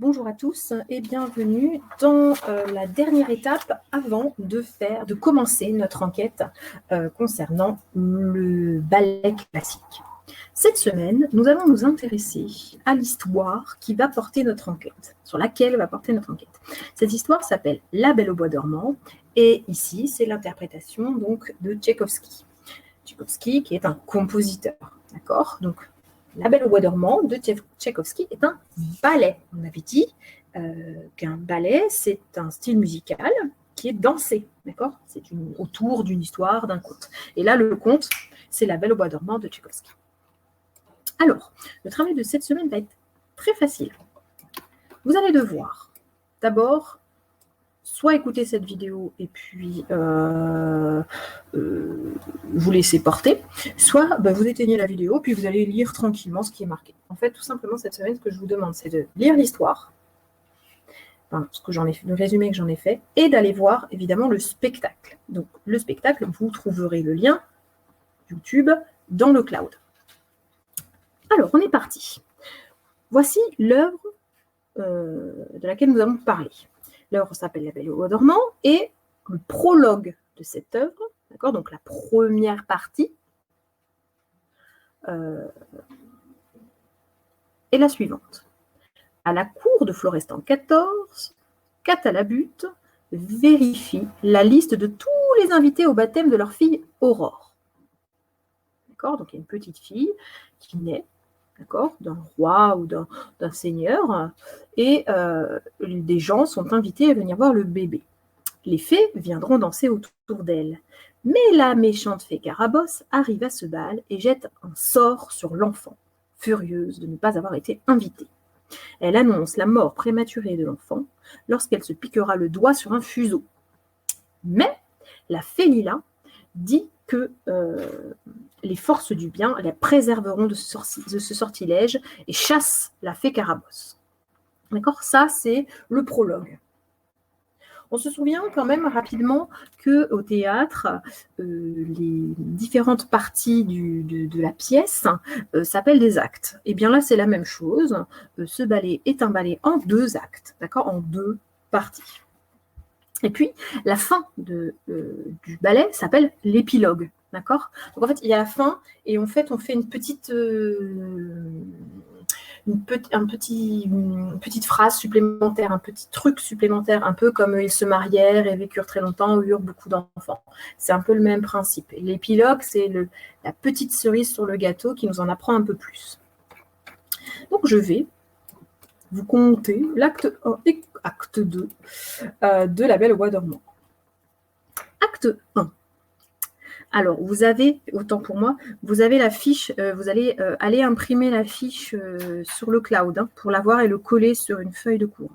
Bonjour à tous et bienvenue dans la dernière étape avant de commencer notre enquête concernant le ballet classique. Cette semaine, nous allons nous intéresser à l'histoire qui va porter notre enquête, sur laquelle va porter notre enquête. Cette histoire s'appelle La Belle au bois dormant et ici, c'est l'interprétation donc de Tchaïkovski. Tchaïkovski qui est un compositeur, d'accord ? Donc, La Belle au bois dormant de Tchaïkovski est un ballet. On avait dit qu'un ballet, c'est un style musical qui est dansé, d'accord ? C'est autour d'une histoire, d'un conte. Et là, le conte, c'est La Belle au bois dormant de Tchaïkovski. Alors, le travail de cette semaine va être très facile. Vous allez devoir, d'abord, soit écouter cette vidéo et puis vous laisser porter, soit vous éteignez la vidéo puis vous allez lire tranquillement ce qui est marqué. En fait, tout simplement, cette semaine, ce que je vous demande, c'est de lire l'histoire, le résumé que j'en ai fait, et d'aller voir, évidemment, le spectacle. Donc, le spectacle, vous trouverez le lien YouTube dans le cloud. Alors, on est parti. Voici l'œuvre de laquelle nous allons parler. L'œuvre s'appelle La Belle au bois dormant et le prologue de cette œuvre, d'accord, donc la première partie, est la suivante. À la cour de Florestan XIV, Catalabute vérifie la liste de tous les invités au baptême de leur fille Aurore. D'accord, donc il y a une petite fille qui naît, d'accord, d'un roi ou d'un seigneur, et des gens sont invités à venir voir le bébé. Les fées viendront danser autour d'elle. Mais la méchante fée Carabosse arrive à ce bal et jette un sort sur l'enfant, furieuse de ne pas avoir été invitée. Elle annonce la mort prématurée de l'enfant lorsqu'elle se piquera le doigt sur un fuseau. Mais la fée Lila dit que les forces du bien la préserveront de ce sortilège et chasse la fée Carabosse. D'accord ? Ça, c'est le prologue. On se souvient quand même rapidement qu'au théâtre, les différentes parties de la pièce s'appellent des actes. Et bien là, c'est la même chose. Ce ballet est un ballet en 2 actes, d'accord, en 2 parties. Et puis, la fin du ballet s'appelle l'épilogue, d'accord ? Donc en fait, il y a la fin et en fait, on fait une petite phrase supplémentaire, un petit truc supplémentaire, un peu comme ils se marièrent et vécurent très longtemps ou eurent beaucoup d'enfants. C'est un peu le même principe. Et l'épilogue, c'est la petite cerise sur le gâteau qui nous en apprend un peu plus. Donc je vais vous conter l'acte 1 et acte 2 de La Belle au bois dormant. Acte 1. Alors, vous avez, autant pour moi, vous avez la fiche, vous allez aller imprimer la fiche sur le cloud pour l'avoir et le coller sur une feuille de cours.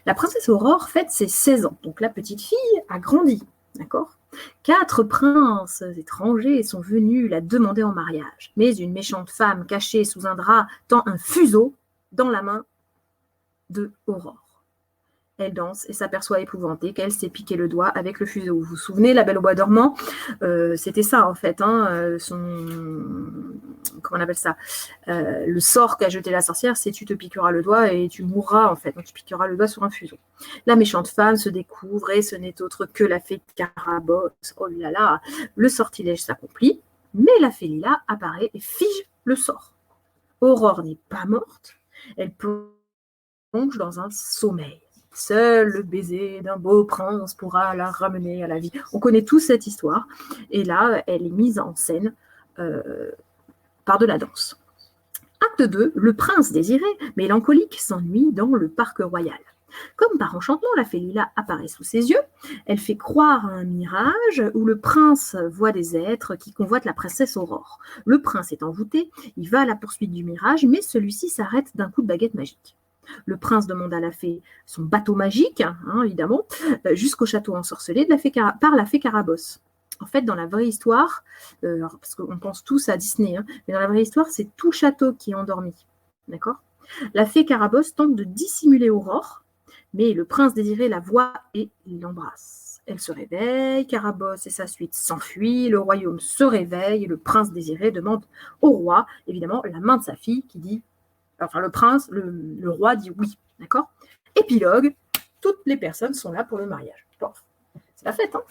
La princesse Aurore fête ses 16 ans, donc la petite fille a grandi, d'accord ? 4 princes étrangers sont venus la demander en mariage, mais une méchante femme cachée sous un drap tend un fuseau dans la main de Aurore. Elle danse et s'aperçoit épouvantée qu'elle s'est piqué le doigt avec le fuseau. Vous vous souvenez, La Belle au bois dormant, c'était ça en fait, comment on appelle ça, le sort qu'a jeté la sorcière, c'est tu te piqueras le doigt et tu mourras en fait, donc tu piqueras le doigt sur un fuseau. La méchante femme se découvre et ce n'est autre que la fée Carabosse. Oh là là, le sortilège s'accomplit, mais la fée Lila apparaît et fige le sort. Aurore n'est pas morte, elle plonge dans un sommeil. Seul le baiser d'un beau prince pourra la ramener à la vie. On connaît tous cette histoire. Et là, elle est mise en scène par de la danse. Acte 2, le prince désiré, mélancolique, s'ennuie dans le parc royal. Comme par enchantement, la fée Lila apparaît sous ses yeux. Elle fait croire à un mirage où le prince voit des êtres qui convoitent la princesse Aurore. Le prince est envoûté, il va à la poursuite du mirage, mais celui-ci s'arrête d'un coup de baguette magique. Le prince demande à la fée son bateau magique, évidemment, jusqu'au château ensorcelé par la fée Carabosse. En fait, dans la vraie histoire, parce qu'on pense tous à Disney, mais dans la vraie histoire, c'est tout château qui est endormi. D'accord ? La fée Carabosse tente de dissimuler Aurore, mais le prince désiré la voit et l'embrasse. Elle se réveille, Carabosse et sa suite s'enfuient, le royaume se réveille et le prince désiré demande au roi, évidemment, la main de sa fille qui dit Enfin, le prince, le roi dit oui, d'accord? Épilogue, toutes les personnes sont là pour le mariage. Bon, c'est la fête, hein?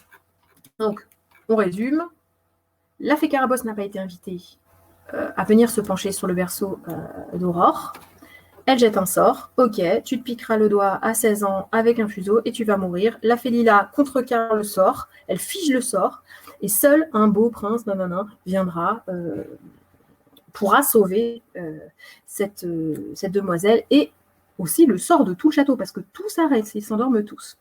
Donc, on résume. La fée Carabosse n'a pas été invitée à venir se pencher sur le berceau d'Aurore. Elle jette un sort. Ok, tu te piqueras le doigt à 16 ans avec un fuseau et tu vas mourir. La fée Lila contrecarre le sort. Elle fige le sort. Et seul un beau prince viendra, pourra sauver cette demoiselle et aussi le sort de tout le château parce que tout s'arrête, ils s'endorment tous.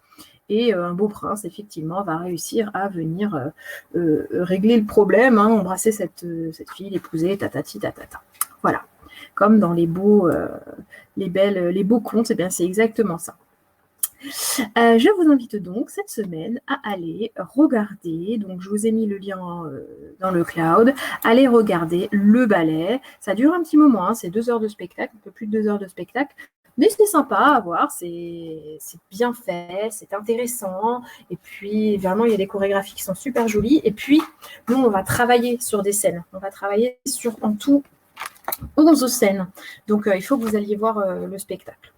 Et un beau prince, effectivement, va réussir à venir régler le problème, hein, embrasser cette fille, l'épouser, tatati, tatata. Voilà. Comme dans les beaux contes, eh bien, c'est exactement ça. Je vous invite donc cette semaine à aller regarder, donc je vous ai mis le lien dans le cloud, allez regarder le ballet. Ça dure un petit moment, hein, c'est 2 heures de spectacle, un peu plus de 2 heures de spectacle. Mais c'est sympa à voir, c'est bien fait, c'est intéressant. Et puis, vraiment, il y a des chorégraphies qui sont super jolies. Et puis, nous, on va travailler sur des scènes. On va travailler sur, en tout, 11 scènes. Donc, il faut que vous alliez voir le spectacle.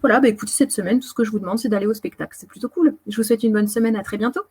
Voilà, écoutez, cette semaine, tout ce que je vous demande, c'est d'aller au spectacle. C'est plutôt cool. Je vous souhaite une bonne semaine. À très bientôt.